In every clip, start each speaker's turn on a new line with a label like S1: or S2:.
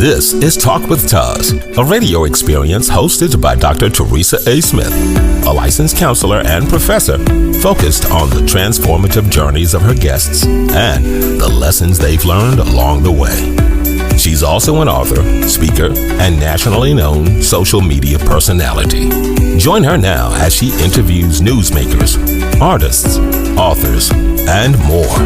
S1: This is Talk with TAS, a radio experience hosted by Dr. Teresa A. Smith, a licensed counselor and professor focused on the transformative journeys of her guests and the lessons they've learned along the way. She's also an author, speaker, and nationally known social media personality. Join her now as she interviews newsmakers, artists, authors, and more.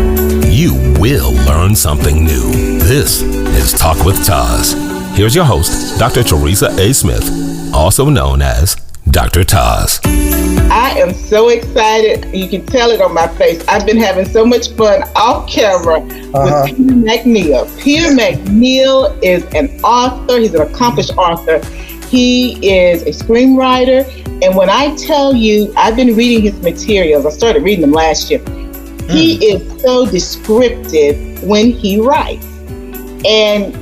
S1: You will learn something new. This is Talk with TAS. Here's your host, Dr. Teresa A. Smith, also known as Dr. TAS.
S2: I am so excited. You can tell it on my face. I've been having so much fun off camera with Peter McNeil. Peter McNeil is an author. He's an accomplished author. He is a screenwriter. And when I tell you, I've been reading his materials. I started reading them last year. He is so descriptive when he writes. And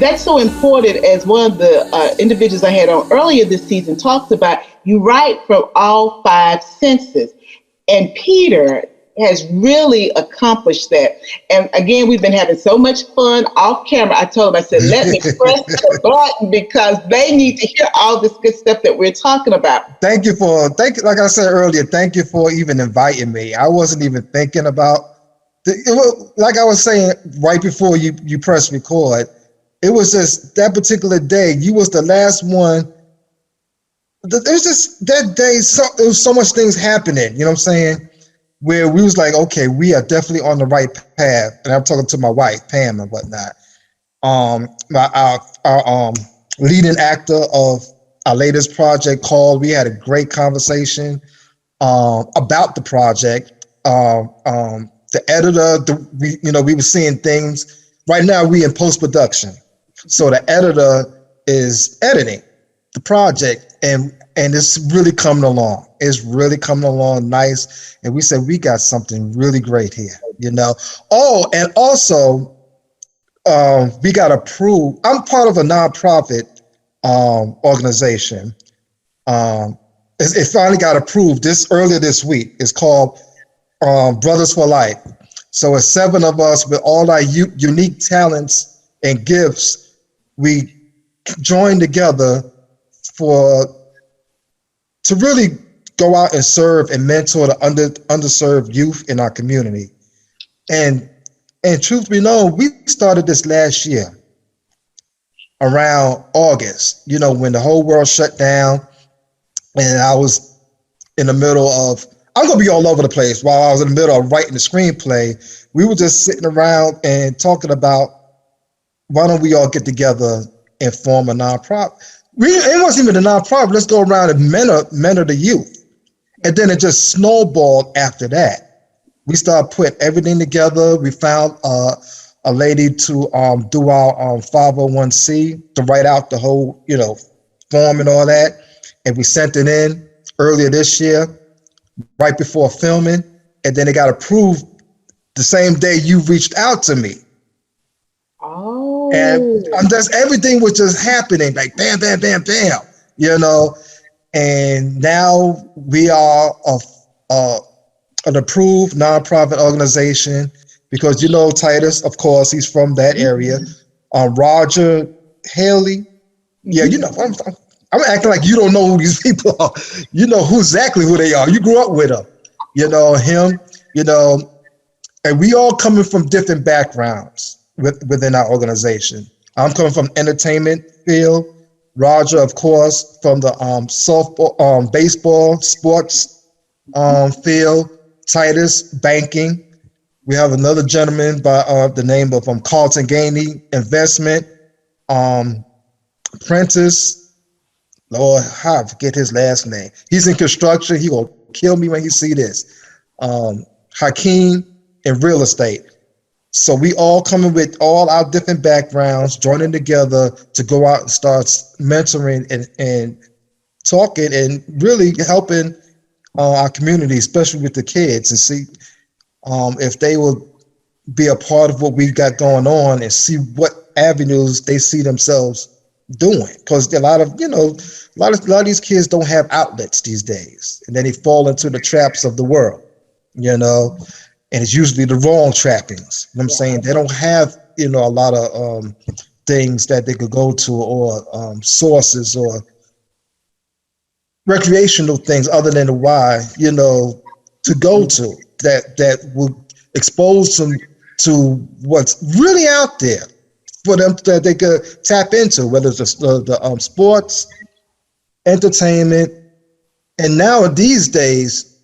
S2: that's so important, as one of the individuals I had on earlier this season talked about. You write from all five senses. And Peter has really accomplished that. And again, we've been having so much fun off camera. I told him, I said, let me press the button because they need to hear all this good stuff that we're talking about.
S3: Thank you, like I said earlier, thank you for even inviting me. I wasn't even thinking about, like I was saying right before you press record, it was just that particular day, you was the last one. There's just that day, there was so much things happening, you know what I'm saying? Where we was like, okay, we are definitely on the right path. And I'm talking to my wife, Pam, and whatnot. Our leading actor of our latest project called. We had a great conversation about the project. The editor, we were seeing things. Right now, we in post-production. So the editor is editing the project, and it's really coming along. It's really coming along nice. And we said, we got something really great here, you know? Oh, and also, we got approved. I'm part of a nonprofit organization. It finally got approved earlier this week. It's called Brothers for Life. So it's 7 of us with all our unique talents and gifts. We joined together to really go out and serve and mentor the underserved youth in our community. And truth be known, we started this last year around August, when the whole world shut down, and I was in the middle of, I'm gonna be all over the place while I was in the middle of writing the screenplay. We were just sitting around and talking about, why don't we all get together and form a nonprofit? It wasn't even a nonprofit. Let's go around and mentor the youth. And then it just snowballed after that. We started putting everything together. We found a lady to do our 501c, to write out the whole, form and all that. And we sent it in earlier this year, right before filming. And then it got approved the same day you reached out to me.
S2: Oh.
S3: And everything was just happening, like bam, bam, bam, bam, And now we are an approved nonprofit organization because Titus, of course, he's from that area. Roger Haley, I'm acting like you don't know who these people are. You know exactly who they are. You grew up with them, him, and we all coming from different backgrounds within our organization. I'm coming from entertainment field. Roger, of course, from the softball, baseball, sports field. Titus, banking. We have another gentleman by the name of Carlton Gainey, investment. Prentice, Lord, I forget his last name. He's in construction. He will kill me when he see this. Hakeem in real estate. So we all coming with all our different backgrounds, joining together to go out and start mentoring and talking and really helping our community, especially with the kids, and see if they will be a part of what we got going on and see what avenues they see themselves doing. Because a lot of these kids don't have outlets these days, and then they fall into the traps of the world, And it's usually the wrong trappings. You know what I'm saying? They don't have, a lot of things that they could go to, or sources, or recreational things other than the Y, to go to that will expose them to what's really out there for them that they could tap into, whether it's the sports, entertainment, and now these days,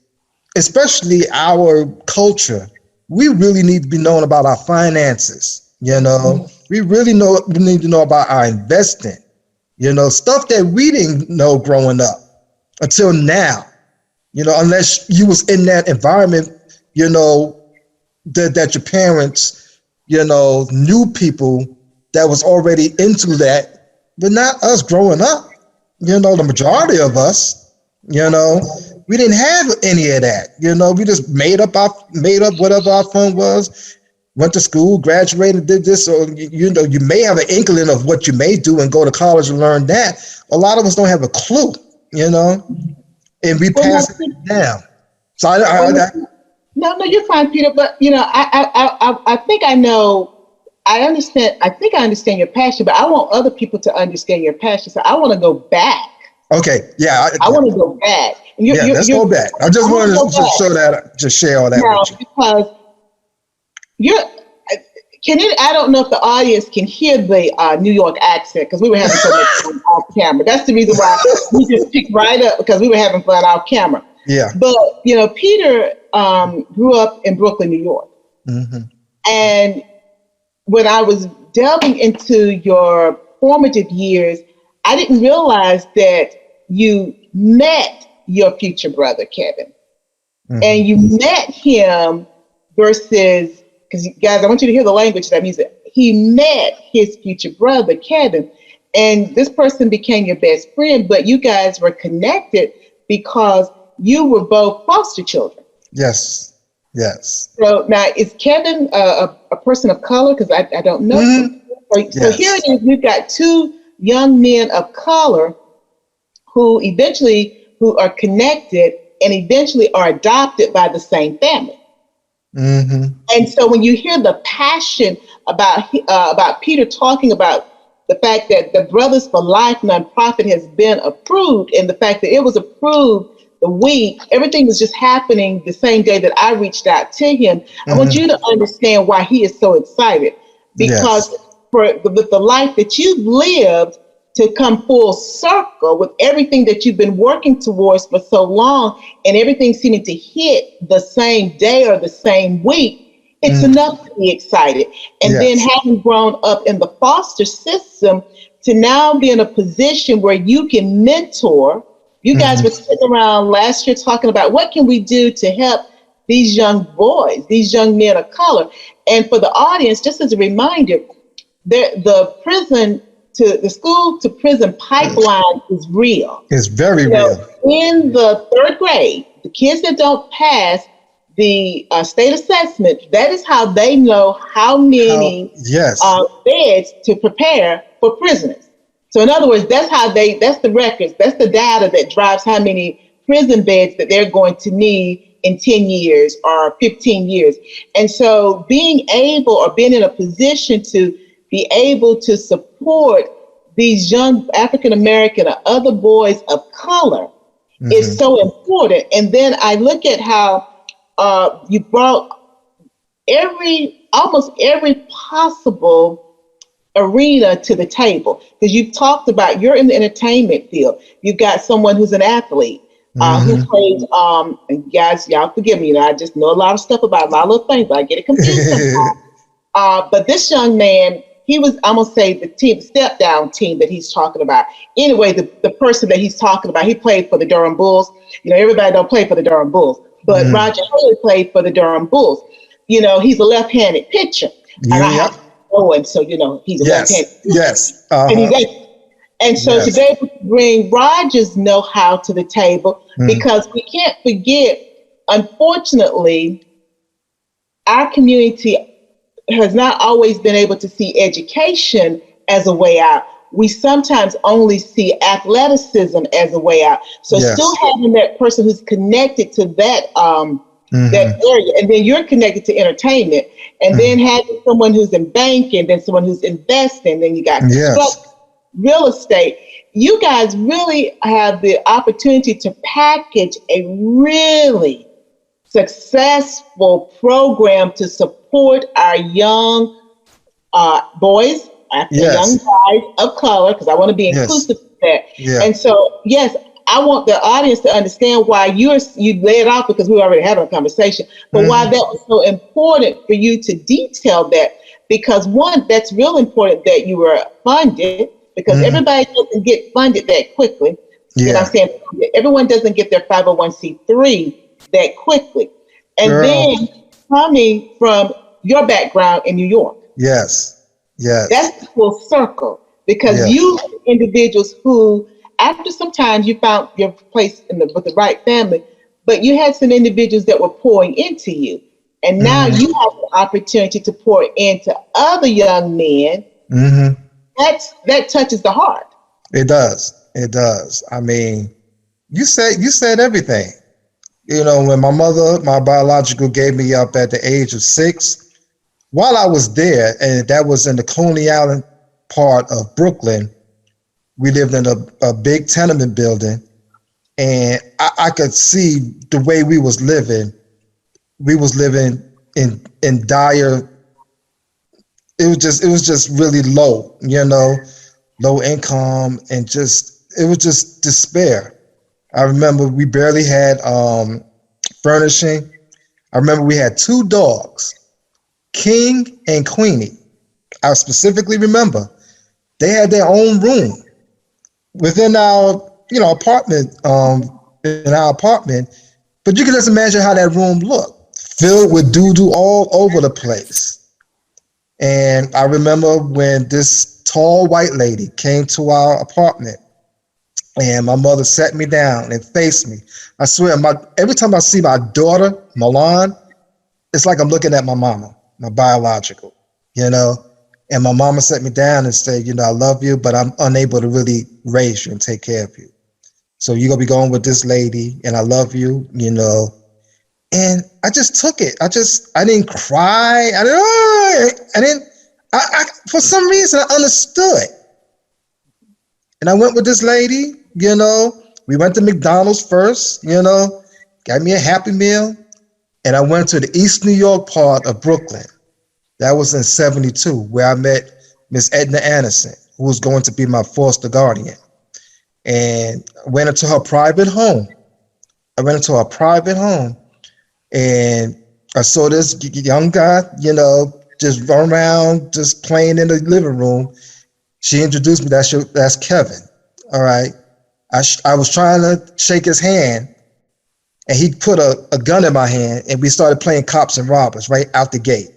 S3: especially our culture, we really need to be knowing about our finances. We really need to know about our investing. Stuff that we didn't know growing up until now. Unless you was in that environment, that your parents, knew people that was already into that, but not us growing up. The majority of us, we didn't have any of that. We just made up whatever our fun was, went to school, graduated, did this. So, you may have an inkling of what you may do and go to college and learn that. A lot of us don't have a clue, and we pass it down. So
S2: No, you're fine, Peter. But I think I know. I understand. I think I understand your passion, but I want other people to understand your passion. So I want to go back.
S3: Okay. Yeah.
S2: I want to go back.
S3: Let's go back. I just wanted to show that, to share all that with you.
S2: Because I don't know if the audience can hear the New York accent, because we were having so much fun off camera. That's the reason why we just picked right up, because we were having fun off camera.
S3: Yeah.
S2: But, Peter grew up in Brooklyn, New York.
S3: Mm-hmm.
S2: And when I was delving into your formative years, I didn't realize that you met your future brother, Kevin. Mm-hmm. And you met him versus, because guys, I want you to hear the language that means that he met his future brother, Kevin. And this person became your best friend, but you guys were connected because you were both foster children.
S3: Yes.
S2: So now, is Kevin a person of color? Because I don't know.
S3: Mm-hmm.
S2: So here it is. We've got two young men of color who are connected and eventually are adopted by the same family.
S3: Mm-hmm.
S2: And so when you hear the passion about Peter talking about the fact that the Brothers for Life nonprofit has been approved, and the fact that it was approved the week, everything was just happening the same day that I reached out to him. Mm-hmm. I want you to understand why he is so excited, because with the life that you've lived, to come full circle with everything that you've been working towards for so long, and everything seeming to hit the same day or the same week, it's enough to be excited. And then having grown up in the foster system, to now be in a position where you can mentor. You guys were sitting around last year talking about what can we do to help these young boys, these young men of color. And for the audience, just as a reminder, the school to prison pipeline is real.
S3: It's very real.
S2: In the third grade, the kids that don't pass the state assessment, that is how they know how many beds to prepare for prisoners. So in other words, that's the records, that's the data that drives how many prison beds that they're going to need in 10 years or 15 years. And so being in a position to be able to support these young African-American or other boys of color is so important. And then I look at how you brought almost every possible arena to the table, because you've talked about you're in the entertainment field. You've got someone who's an athlete who plays, and guys, y'all forgive me, I just know a lot of stuff about a lot of little things, but I get it confused sometimes. But this young man, he was, I'm gonna say the step down team that he's talking about. Anyway, the person that he's talking about, he played for the Durham Bulls. Everybody don't play for the Durham Bulls, but Roger Haley played for the Durham Bulls. He's a left-handed pitcher. And so, he's a left-handed.
S3: Yes.
S2: And so to be able to bring Roger's know-how to the table, because we can't forget, unfortunately, our community has not always been able to see education as a way out. We sometimes only see athleticism as a way out. So still having that person who's connected to that that area, and then you're connected to entertainment, and then having someone who's in banking, then someone who's investing, then you got construction, real estate. You guys really have the opportunity to package a really successful program to support our young boys, young guys of color, because I want to be inclusive of that. And so, yes, I want the audience to understand why you laid off, because we already had a conversation, but why that was so important for you to detail that. Because one, that's real important that you were funded, because everybody doesn't get funded that quickly. You know what I'm saying? Everyone doesn't get their 501c3 that quickly. And then coming from your background in New York. Yes. That's the full circle, because you individuals who, after some time, you found your place with the right family, but you had some individuals that were pouring into you. And now you have the opportunity to pour into other young men. That touches the heart.
S3: It does. I mean, you said everything. You know, when my biological, gave me up at the age of 6, while I was there, and that was in the Coney Island part of Brooklyn, we lived in a big tenement building, and I could see the way we was living. We was living in dire. It was just really low, low income, and it was just despair. I remember we barely had furnishing. I remember we had 2 dogs, King and Queenie. I specifically remember they had their own room within our apartment, in our apartment. But you can just imagine how that room looked, filled with doo-doo all over the place. And I remember when this tall white lady came to our apartment, and my mother sat me down and faced me. I swear, every time I see my daughter, Milan, it's like I'm looking at my mama, my biological, And my mama sat me down and said, I love you, but I'm unable to really raise you and take care of you. So you're going to be going with this lady, and I love you, And I just took it. I didn't cry. I for some reason, I understood. And I went with this lady, we went to McDonald's first, got me a Happy Meal. And I went to the East New York part of Brooklyn. That was in 72, where I met Miss Edna Anderson, who was going to be my foster guardian. And I went into her private home. And I saw this young guy, just run around, just playing in the living room. She introduced me, that's Kevin. All right. I was trying to shake his hand, and he put a gun in my hand, and we started playing cops and robbers right out the gate.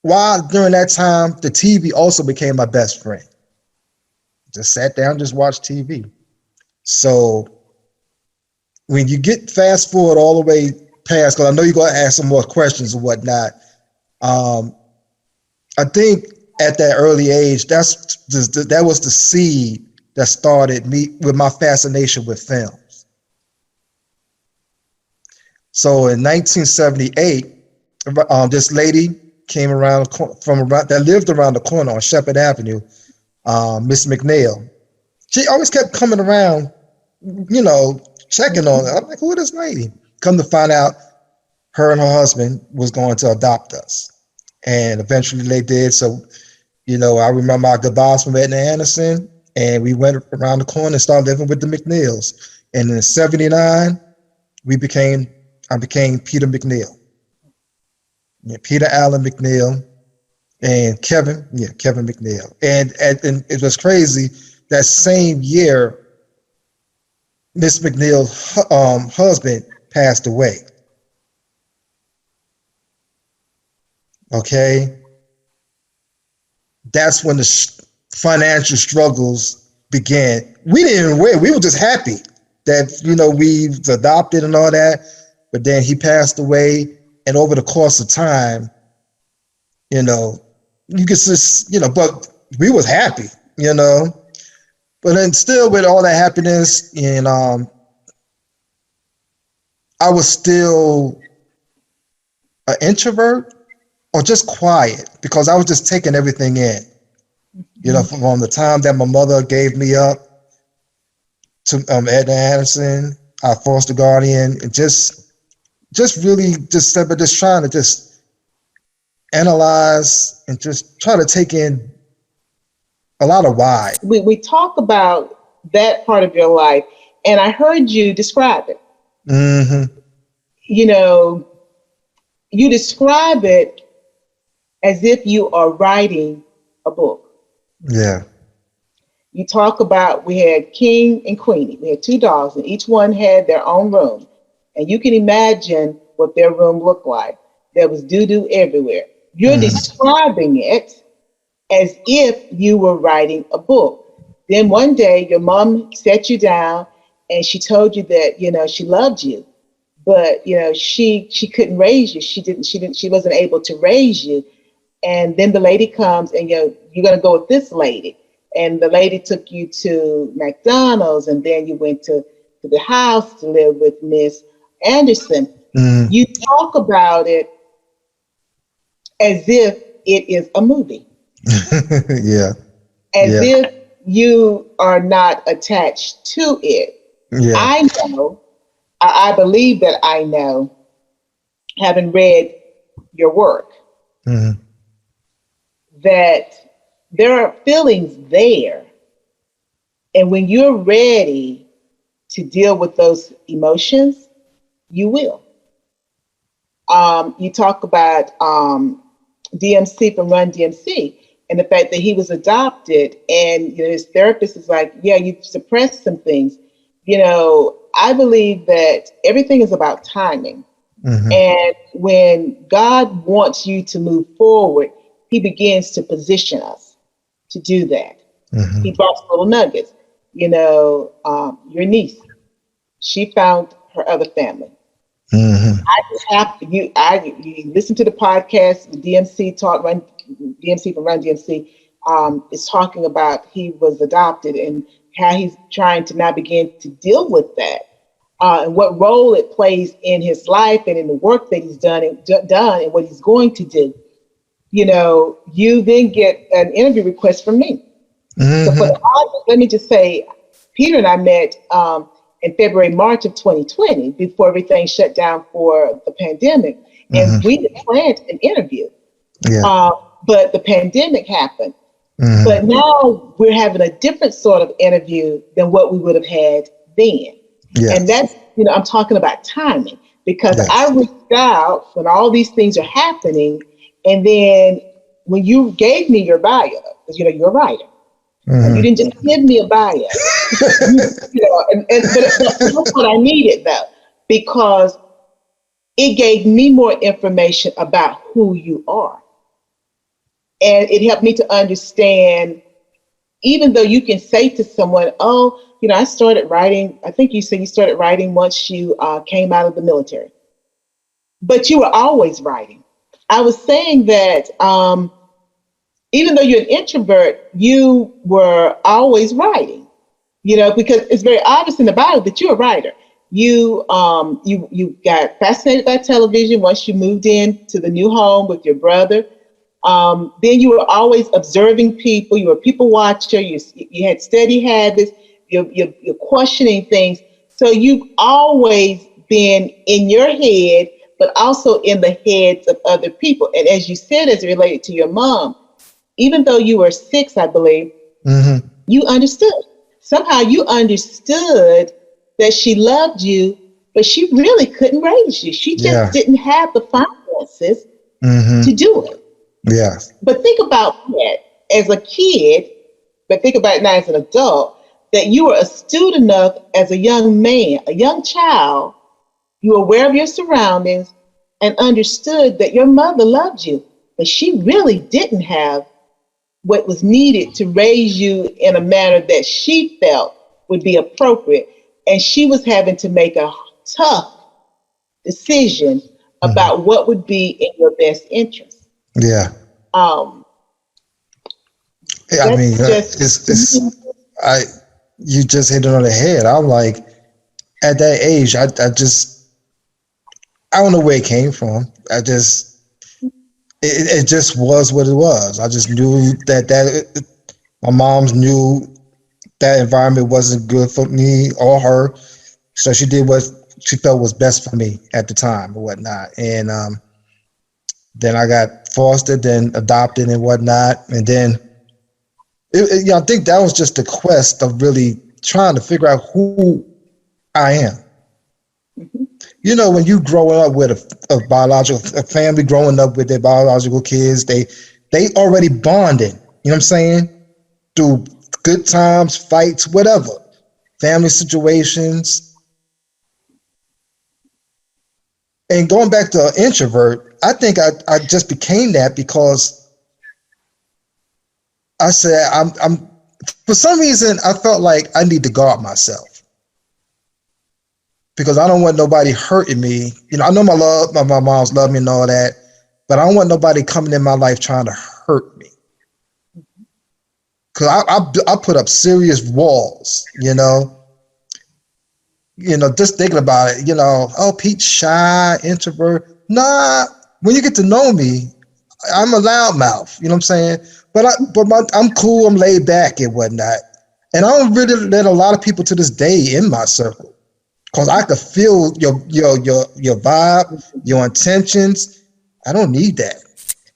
S3: While during that time, the TV also became my best friend. Just sat down, just watched TV. So when you get fast forward all the way past, because I know you're going to ask some more questions and whatnot, I think at that early age, that was the seed that started me with my fascination with films. So in 1978, this lady came around that lived around the corner on Shepherd Avenue, Miss McNeil. She always kept coming around, checking on her. I'm like, who is this lady? Come to find out, her and her husband was going to adopt us. And eventually they did. So, I remember our goodbyes from Edna Anderson, and we went around the corner and started living with the McNeils. And in 79, I became Peter McNeil. Yeah, Peter Allen McNeil and Kevin McNeil. And it was crazy, that same year, Miss McNeil's husband passed away. Okay? That's when the financial struggles began. We didn't even wait. We were just happy that, we adopted and all that. But then he passed away. And over the course of time, you could just, but we was happy, But then still with all that happiness, and I was still an introvert or just quiet, because I was just taking everything in. You know, from the time that my mother gave me up to Edna Anderson, our foster guardian, and just really just trying to just analyze and just try to take in a lot of why.
S2: We talk about that part of your life, and I heard you describe it.
S3: Mm-hmm.
S2: You know, you describe it as if you are writing a book.
S3: Yeah.
S2: You talk about, we had King and Queenie. We had two dogs, and each one had their own room. And you can imagine what their room looked like. There was doo-doo everywhere. You're describing it as if you were writing a book. Then one day, your mom sat you down, and she told you that, you know, she loved you, but, you know, she couldn't raise you. She wasn't able to raise you. And then the lady comes, and you're going to go with this lady. And the lady took you to McDonald's, and then you went to the house to live with Miss Anderson. You talk about it as if it is a movie.
S3: Yeah.
S2: As if you are not attached to it.
S3: Yeah.
S2: I believe that I know, having read your work, that there are feelings there. And when you're ready to deal with those emotions, you will. You talk about DMC from Run DMC and the fact that he was adopted, and, you know, his therapist is like, yeah, you've suppressed some things. You know, I believe that everything is about timing. And when God wants you to move forward, he begins to position us to do that. He drops little nuggets. You know, your niece, she found her other family. I just have to, you listen to the podcast, the DMC from Run DMC is talking about he was adopted and how he's trying to now begin to deal with that, and what role it plays in his life and in the work that he's done and what he's going to do. You know, you then get an interview request from me. So for the audience, let me just say, Peter and I met in February, March of 2020, before everything shut down for the pandemic. And we had planned an interview. But the pandemic happened. But now we're having a different sort of interview than what we would have had then. And that's, you know, I'm talking about timing, because I reached out when all these things are happening. And then when you gave me your bio, because, you know, you're a writer, you didn't just give me a bio, you know, but that's what I needed, though, because it gave me more information about who you are. And it helped me to understand, even though you can say to someone, oh, you know, I started writing, I think you said you started writing once you came out of the military, but you were always writing. I was saying that even though you're an introvert, you were always writing, you know, because it's very obvious in the Bible that you're a writer. You got fascinated by television once you moved in to the new home with your brother. Then you were always observing people. You were a people watcher. You had steady habits. You're questioning things. So you've always been in your head, but also in the heads of other people. And as you said, as it related to your mom, even though you were 6, I believe, you understood. Somehow you understood that she loved you, but she really couldn't raise you. She just didn't have the finances to do it.
S3: Yes.
S2: But think about that as a kid, but think about it now as an adult, that you were astute enough as a young man, a young child, you were aware of your surroundings and understood that your mother loved you, but she really didn't have what was needed to raise you in a manner that she felt would be appropriate. And she was having to make a tough decision about what would be in your best interest.
S3: Yeah. I mean, you just hit it on the head. I'm like, at that age, I don't know where it came from. It just was what it was. I just knew that my mom's knew that environment wasn't good for me or her. So she did what she felt was best for me at the time or whatnot. And then I got fostered, then adopted and whatnot. And then I think that was just the quest of really trying to figure out who I am. Mm-hmm. You know, when you growing up with a family growing up with their biological kids, they already bonded, you know what I'm saying? Through good times, fights, whatever, family situations. And going back to an introvert, I think I just became that because I said, I'm for some reason, I felt like I need to guard myself. Because I don't want nobody hurting me. You know, I know my mom's love me and all that, but I don't want nobody coming in my life trying to hurt me. Cause I put up serious walls, you know, just thinking about it, oh, Pete's shy, introvert. Nah, when you get to know me, I'm a loudmouth, you know what I'm saying? I'm cool, I'm laid back and whatnot. And I don't really let a lot of people to this day in my circle. Cause I could feel your vibe, your intentions. I don't need that.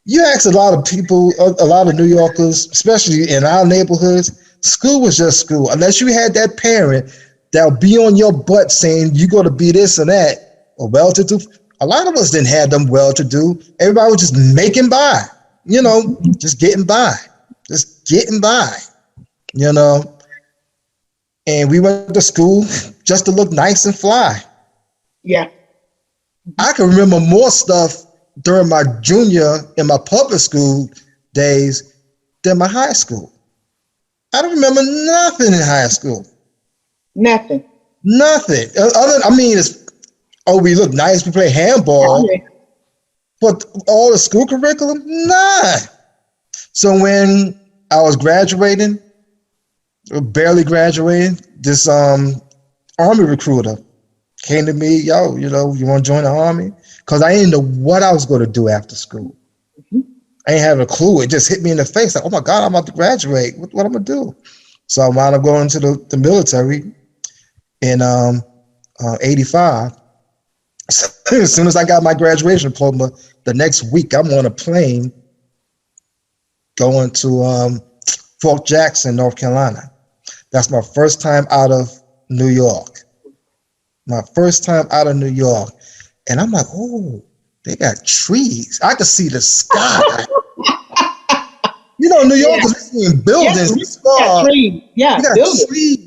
S3: You ask a lot of people, a lot of New Yorkers, especially in our neighborhoods, school was just school. Unless you had that parent that'll be on your butt saying you got to be this and that, or well-to-do. A lot of us didn't have them well-to-do. Everybody was just making by, just getting by, And we went to school just to look nice and fly.
S2: Yeah.
S3: I can remember more stuff during my junior and my public school days than my high school. I don't remember nothing in high school.
S2: Nothing.
S3: We look nice, we play handball, but all the school curriculum, nah. So when I was graduating, barely graduating, this army recruiter came to me, you want to join the army? Because I didn't know what I was going to do after school. Mm-hmm. I ain't have a clue. It just hit me in the face like, oh my God, I'm about to graduate. What I'm going to do? So I wound up going to the military in 85. So as soon as I got my graduation diploma, the next week I'm on a plane going to Fort Jackson, North Carolina. That's my first time out of New York. And I'm like, oh, they got trees. I could see the sky. New York is seeing buildings.
S2: Trees. Yeah,
S3: we got
S2: buildings.
S3: Trees.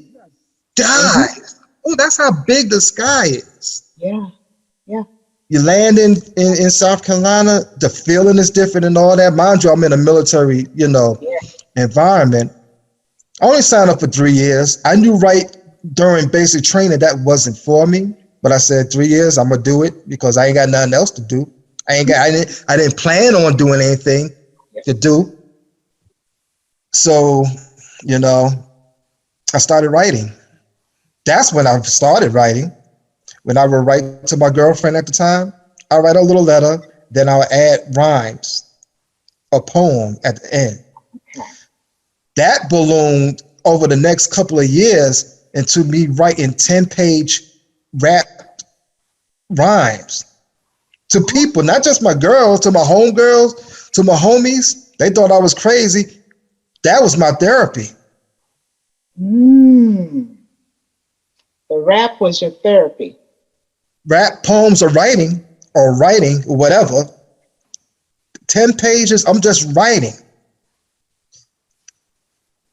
S3: Skies. Oh, that's how big the sky is.
S2: Yeah.
S3: You land in South Carolina, the feeling is different and all that. Mind you, I'm in a military, environment. I only signed up for 3 years. I knew right during basic training that wasn't for me, but I said 3 years, I'm gonna do it because I ain't got nothing else to do. I didn't plan on doing anything to do. So, I started writing. That's when I started writing. When I would write to my girlfriend at the time, I write a little letter, then I'll add rhymes, a poem at the end. That ballooned over the next couple of years into me writing 10-page rap rhymes to people, not just my girls, to my homegirls, to my homies. They thought I was crazy. That was my therapy.
S2: The rap was your therapy.
S3: Rap, poems, or writing, whatever. 10 pages, I'm just writing.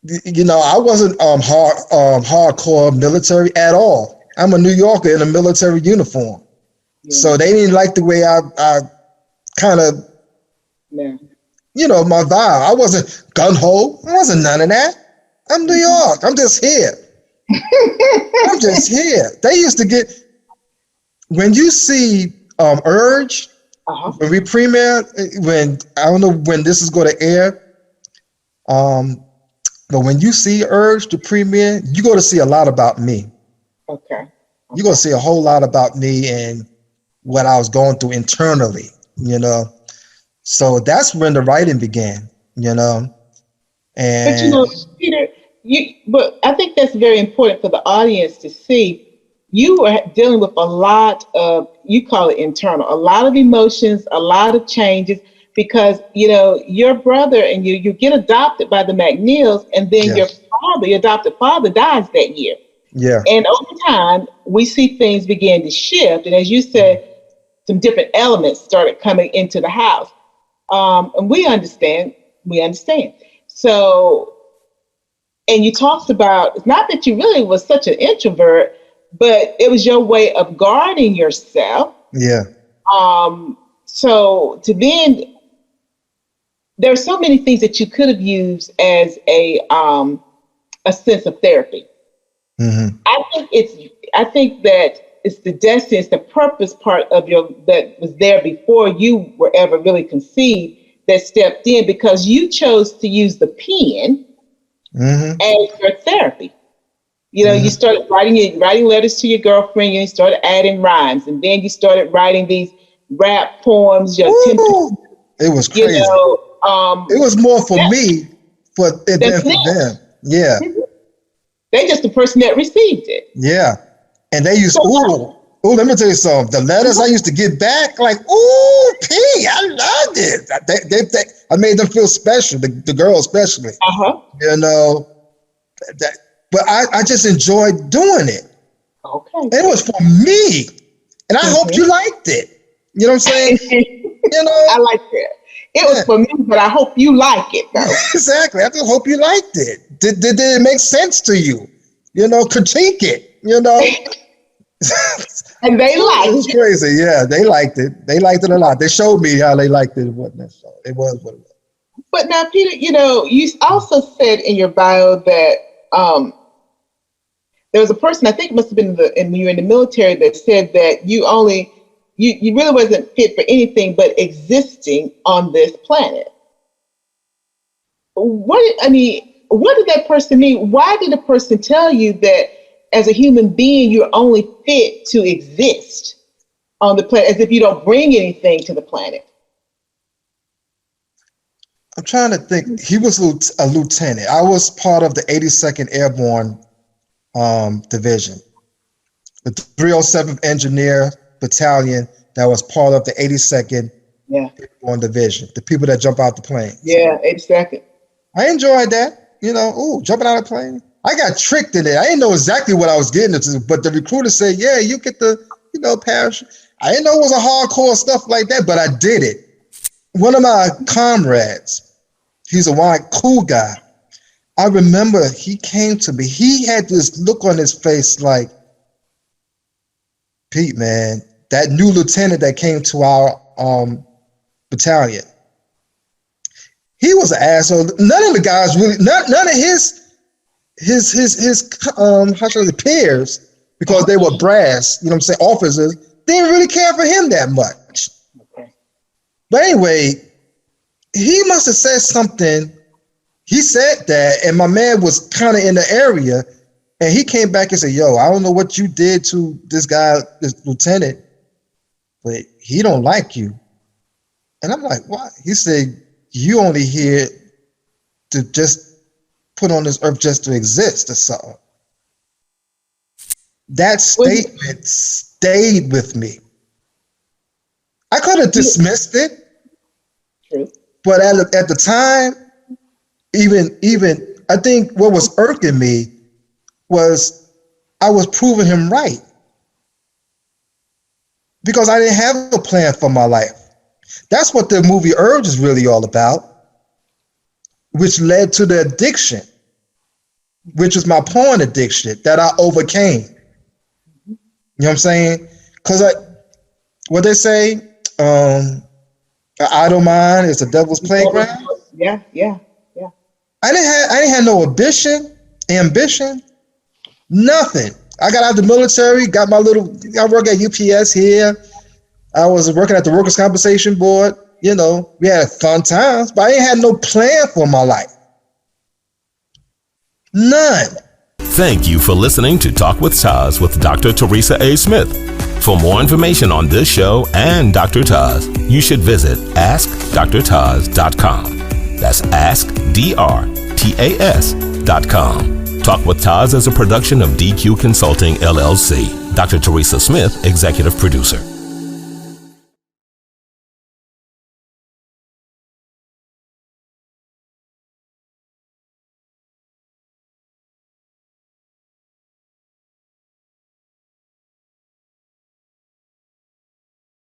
S3: I wasn't hardcore military at all. I'm a New Yorker in a military uniform. Yeah. So they didn't like the way I kind of, my vibe. I wasn't gung-ho. I wasn't none of that. I'm New York. I'm just here. They used to get, when you see Urge, when we premiere, I don't know when this is going to air, but when you see Urge to premiere, you're going to see a lot about me.
S2: Okay.
S3: You're going to see a whole lot about me, and what I was going through internally, So that's when the writing began,
S2: But
S3: And
S2: Peter, but I think that's very important for the audience to see. You were dealing with a lot of, you call it internal, a lot of emotions, a lot of changes, because your brother and you get adopted by the McNeils, and then
S3: yeah,
S2: your adopted father, dies that year.
S3: yeah,
S2: And over time, we see things begin to shift, and as you said, some different elements started coming into the house, and we understand. So, and you talked about, it's not that you really was such an introvert, but it was your way of guarding yourself.
S3: yeah.
S2: So to then, there's so many things that you could have used as a sense of therapy.
S3: Mm-hmm.
S2: I think that it's the destiny, it's the purpose part of that was there before you were ever really conceived, that stepped in, because you chose to use the pen
S3: Mm-hmm.
S2: as your therapy.
S3: Mm-hmm.
S2: You started writing letters to your girlfriend, and you started adding rhymes, and then you started writing these rap poems.
S3: It was crazy. It was more for me than for them. Yeah.
S2: They just the person that received it.
S3: Yeah. And they used, let me tell you something. The letters I used to get back, like, ooh, P, I loved it. I made them feel special, the girls especially. But I just enjoyed doing it.
S2: Okay.
S3: It was for me. And I hope you liked it. You know what I'm saying?
S2: I like that. It was for me, but I hope you like it, though.
S3: Exactly. I just hope you liked it. Did it make sense to you? Critique it,
S2: And they liked it.
S3: It was crazy. Yeah, they liked it. They liked it a lot. They showed me how they liked it and whatnot. So it was what it was.
S2: But now, Peter, you also said in your bio that there was a person, I think it must have been when you were in the military, that said that you really wasn't fit for anything but existing on this planet. What did that person mean? Why did a person tell you that as a human being, you're only fit to exist on the planet, as if you don't bring anything to the planet?
S3: I'm trying to think. He was a lieutenant. I was part of the 82nd Airborne Division, the 307th Engineer Battalion that was part of the 82nd Airborne Division, the people that jump out the plane.
S2: Yeah, 82nd.
S3: I enjoyed that. Jumping out of the plane. I got tricked in it. I didn't know exactly what I was getting into, but the recruiter said, yeah, you get the, parachute. I didn't know it was a hardcore stuff like that, but I did it. One of my comrades, he's a white, cool guy. I remember he came to me. He had this look on his face like, Pete, man, that new lieutenant that came to our battalion, he was an asshole. None of the guys really, none of his peers, because they were brass, officers, didn't really care for him that much. Okay. But anyway, he must have said something. He said that, and my man was kind of in the area, and he came back and said, yo, I don't know what you did to this guy, this lieutenant, but he don't like you. And I'm like, what? He said, you only here to just put on this earth just to exist or something. That statement stayed with me. I could have dismissed it, but at the time, even I think what was irking me was I was proving him right, because I didn't have a plan for my life. That's what the movie Urge is really all about, which led to the addiction, which was my porn addiction that I overcame. You know what I'm saying? Because what they say, an idle mind is the devil's playground.
S2: Yeah.
S3: I didn't have no ambition, nothing. I got out of the military, I work at UPS here. I was working at the Workers' Compensation Board. We had fun times, but I ain't had no plan for my life. None.
S1: Thank you for listening to Talk with TAS with Dr. Teresa A. Smith. For more information on this show and Dr. TAS, you should visit AskDrTaz.com. That's AskDrTaz.com. Talk with TAS is a production of DQ Consulting, LLC. Dr. Teresa Smith, executive producer.